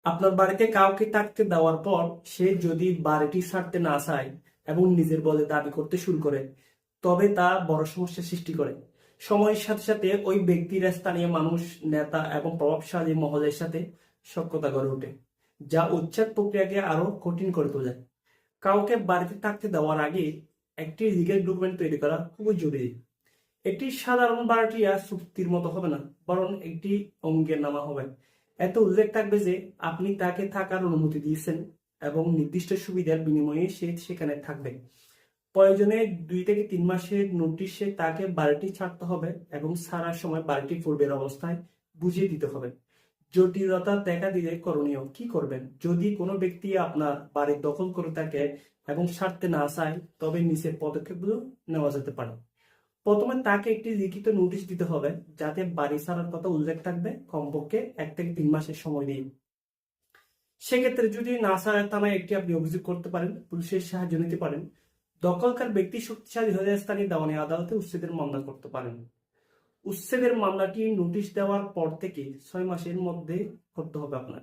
আপনার বাড়িতে কাউকে থাকতে দেওয়ার পর সে যদি বাড়িটি ছাড়তে না চায় এবং নিজের বলে দাবি করতে শুরু করে, তবে তা বড় সমস্যার সৃষ্টি করে। সময়ের সাথে সাথে ওই ব্যক্তির স্থানীয় মানুষ, নেতা এবং প্রভাবশালী মহলের সাথে সখ্যতা গড়ে ওঠে, যা উচ্ছেদ প্রক্রিয়াকে আরো কঠিন করে তোলে। কাউকে বাড়িতে থাকতে দেওয়ার আগে একটি লিগ্যাল ডকুমেন্ট তৈরি করা খুবই জরুরি। এটি সাধারণ ভাড়াটিয়া চুক্তির মতো হবে না, বরং একটি অঙ্গীকারনামা হবে। এতে উল্লেখ থাকবে যে আপনি তাকে থাকার অনুমতি দিয়েছেন এবং নির্দিষ্ট সুবিধার বিনিময়ে সে সেখানে থাকবে। প্রয়োজনে 2 থেকে 3 মাসের নোটিশে তাকে বাড়িটি ছাড়তে হবে এবং ছাড়ার সময় বাড়িটি পূর্বের অবস্থায় বুঝিয়ে দিতে হবে। জটিলতা দেখা দিলে করণীয় কি করবেন? যদি কোনো ব্যক্তি আপনার বাড়ি দখল করে থাকে এবং ছাড়তে না চায়, তবে নিচের পদক্ষেপগুলো নেওয়া যেতে পারে। প্রথমে তাকে একটি লিখিত নোটিশ দিতে হবে, যাতে বাড়ি ছাড়ার কথা উল্লেখ থাকবে, কমপক্ষে 1 থেকে 3 মাসের সময় দিয়ে। সেক্ষেত্রে যদি না ছাড়েন, থানায় একটি আপনি অভিযোগ করতে পারেন, পুলিশের সাহায্য নিতে পারেন। দখলকার ব্যক্তি শক্তিশালী হলে স্থানীয় দেওয়ানি আদালতে উচ্ছেদের মামলা করতে পারেন। উচ্ছেদের মামলাটি নোটিশ দেওয়ার পর থেকে 6 মাসের মধ্যে করতে হবে আপনার।